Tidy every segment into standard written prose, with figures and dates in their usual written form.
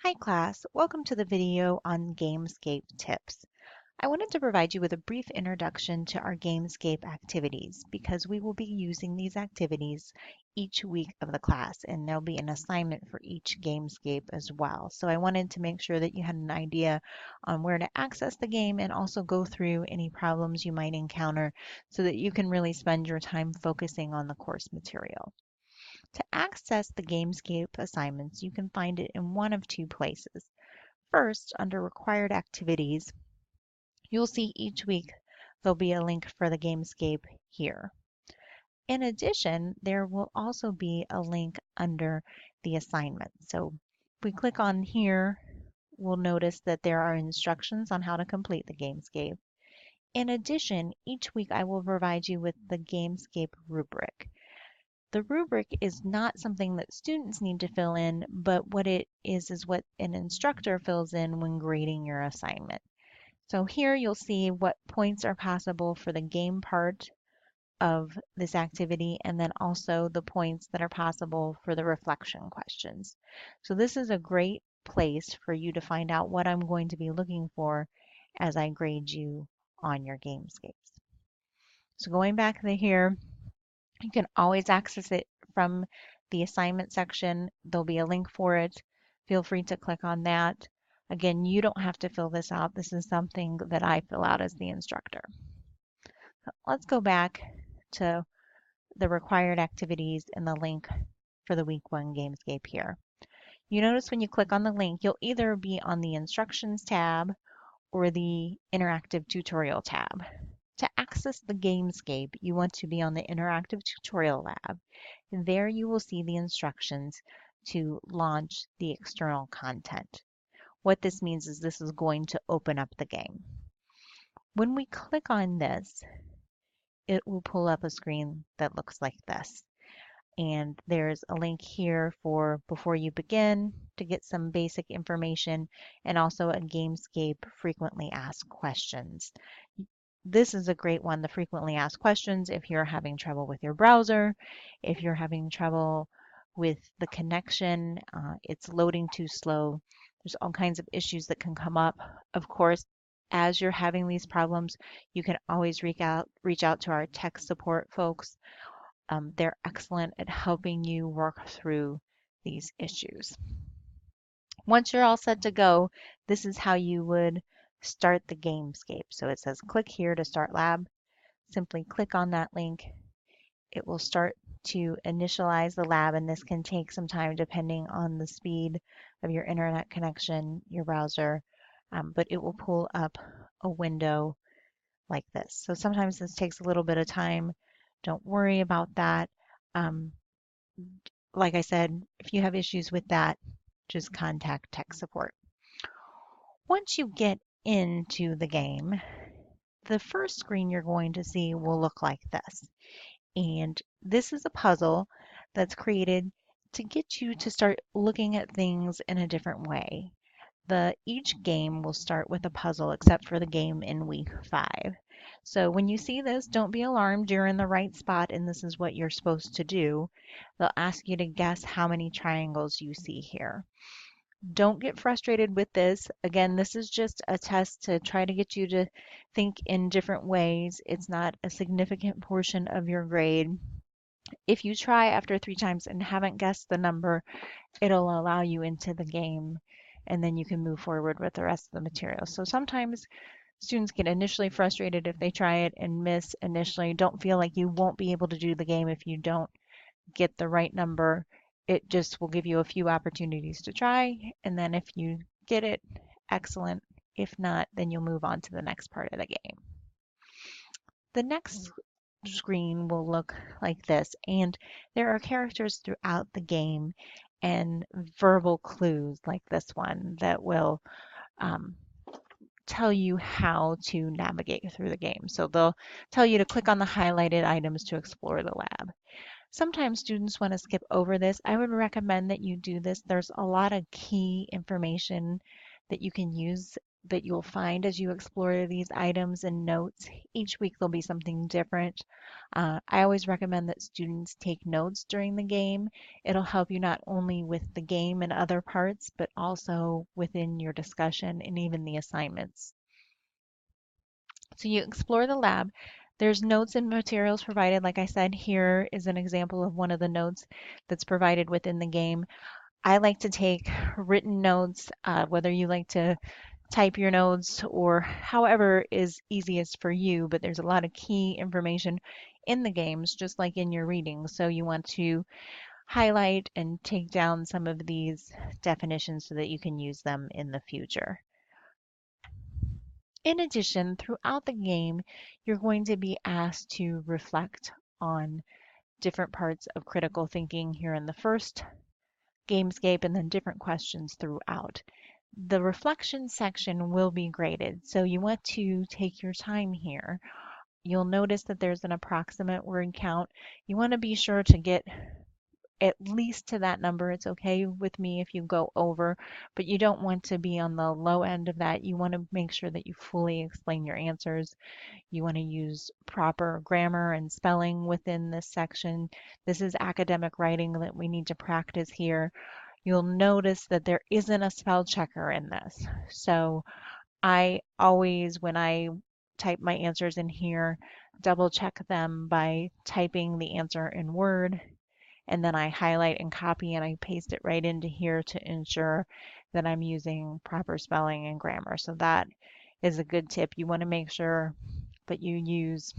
Hi class, welcome to the video on Gamescape tips. I wanted to provide you with a brief introduction to our Gamescape activities because we will be using these activities each week of the class and there'll be an assignment for each Gamescape as well. So I wanted to make sure that you had an idea on where to access the game and also go through any problems you might encounter so that you can really spend your time focusing on the course material. To access the Gamescape assignments, you can find it in one of two places. First, under Required Activities, you'll see each week there'll be a link for the Gamescape here. In addition, there will also be a link under the assignment. So if we click on here, we'll notice that there are instructions on how to complete the Gamescape. In addition, each week I will provide you with the Gamescape rubric. The rubric is not something that students need to fill in, but what it is what an instructor fills in when grading your assignment. So here you'll see what points are possible for the game part of this activity and then also the points that are possible for the reflection questions. So this is a great place for you to find out what I'm going to be looking for as I grade you on your Gamescapes. So going back to here, you can always access it from the assignment section. There'll be a link for it. Feel free to click on that. Again, you don't have to fill this out. This is something that I fill out as the instructor. So let's go back to the required activities and the link for the week one Gamescape here. You notice when you click on the link, you'll either be on the instructions tab or the interactive tutorial tab. To access the Gamescape, you want to be on the Interactive Tutorial Lab. There you will see the instructions to launch the external content. What this means is this is going to open up the game. When we click on this, it will pull up a screen that looks like this. And there's a link here for before you begin to get some basic information and also a Gamescape frequently asked questions. This is a great one, the frequently asked questions, if you're having trouble with your browser, if you're having trouble with the connection, it's loading too slow. There's all kinds of issues that can come up. Of course, as you're having these problems, you can always reach out to our tech support folks. They're excellent at helping you work through these issues. Once you're all set to go, this is how you would start the Gamescape. So it says click here to start lab. Simply click on that link. It will start to initialize the lab, and this can take some time depending on the speed of your internet connection, your browser, but it will pull up a window like this. So sometimes this takes a little bit of time. Don't worry about that. Um, like I said, if you have issues with that, just contact tech support. Once you get into the game, the first screen you're going to see will look like this. And this is a puzzle that's created to get you to start looking at things in a different way. Each game will start with a puzzle except for the game in week 5. So when you see this, don't be alarmed. You're in the right spot and this is what you're supposed to do. They'll ask you to guess how many triangles you see here. Don't get frustrated with this. Again, this is just a test to try to get you to think in different ways. It's not a significant portion of your grade. If you try after 3 times and haven't guessed the number, it'll allow you into the game and then you can move forward with the rest of the material. So sometimes students get initially frustrated if they try it and miss initially. Don't feel like you won't be able to do the game if you don't get the right number. It just will give you a few opportunities to try, and then if you get it, excellent. If not, then you'll move on to the next part of the game. The next screen will look like this, and there are characters throughout the game and verbal clues like this one that will tell you how to navigate through the game. So they'll tell you to click on the highlighted items to explore the lab. Sometimes students want to skip over this. I would recommend that you do this. There's a lot of key information that you can use that you'll find as you explore these items and notes. Each week there'll be something different. I always recommend that students take notes during the game. It'll help you not only with the game and other parts, but also within your discussion and even the assignments. So you explore the lab. There's notes and materials provided. Like I said, here is an example of one of the notes that's provided within the game. I like to take written notes, whether you like to type your notes or however is easiest for you, but there's a lot of key information in the games, just like in your reading. So you want to highlight and take down some of these definitions so that you can use them in the future. In addition, throughout the game, you're going to be asked to reflect on different parts of critical thinking here in the first Gamescape and then different questions throughout. The reflection section will be graded, so you want to take your time here. You'll notice that there's an approximate word count. You want to be sure to get at least to that number. It's okay with me if you go over, but you don't want to be on the low end of that. You want to make sure that you fully explain your answers. You want to use proper grammar and spelling within this section. This is academic writing that we need to practice here. You'll notice that there isn't a spell checker in this. So I always, when I type my answers in here, double check them by typing the answer in Word, and then I highlight and copy and I paste it right into here to ensure that I'm using proper spelling and grammar. So that is a good tip. You want to make sure that you use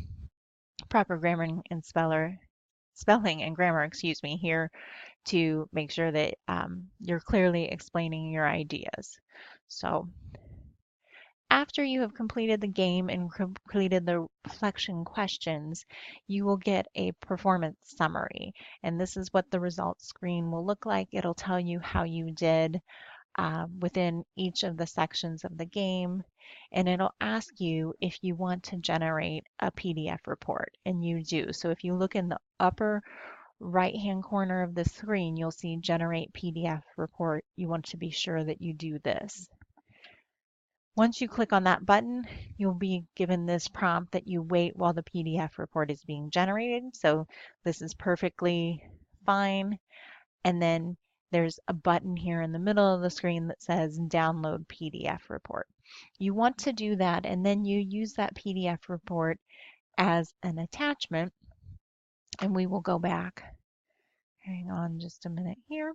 proper grammar and spelling and grammar, excuse me, here to make sure that you're clearly explaining your ideas. So after you have completed the game and completed the reflection questions, you will get a performance summary. And this is what the results screen will look like. It'll tell you how you did within each of the sections of the game. And it'll ask you if you want to generate a PDF report, and you do. So if you look in the upper right-hand corner of the screen, you'll see Generate PDF Report. You want to be sure that you do this. Once you click on that button, you'll be given this prompt that you wait while the PDF report is being generated. So this is perfectly fine. And then there's a button here in the middle of the screen that says Download PDF Report. You want to do that, and then you use that PDF report as an attachment. And we will go back. Hang on just a minute here.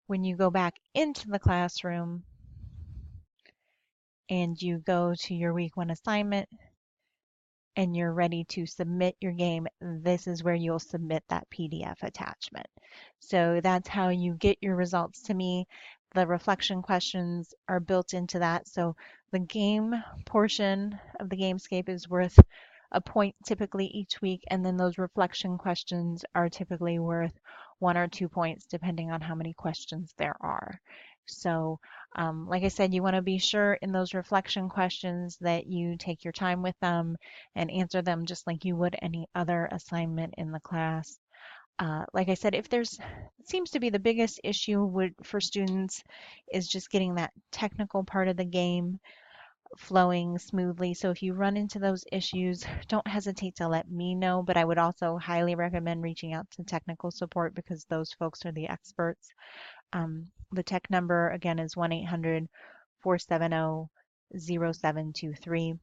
When you go back into the classroom and you go to your week 1 assignment and you're ready to submit your game, this is where you'll submit that PDF attachment. So that's how you get your results to me. The reflection questions are built into that. So the game portion of the Gamescape is worth a point typically each week, and then those reflection questions are typically worth 1 or 2 points depending on how many questions there are. So like I said, you want to be sure in those reflection questions that you take your time with them and answer them just like you would any other assignment in the class. Like I said, if there's seems to be the biggest issue for students is just getting that technical part of the game flowing smoothly. So if you run into those issues, don't hesitate to let me know, but I would also highly recommend reaching out to technical support because those folks are the experts. The tech number again is 1-800-470-0723.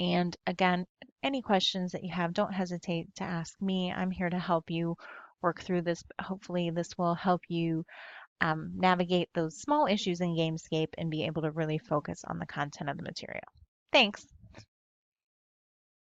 And again, any questions that you have, don't hesitate to ask me. I'm here to help you work through this. Hopefully this will help you navigate those small issues in Gamescape and be able to really focus on the content of the material. Thanks.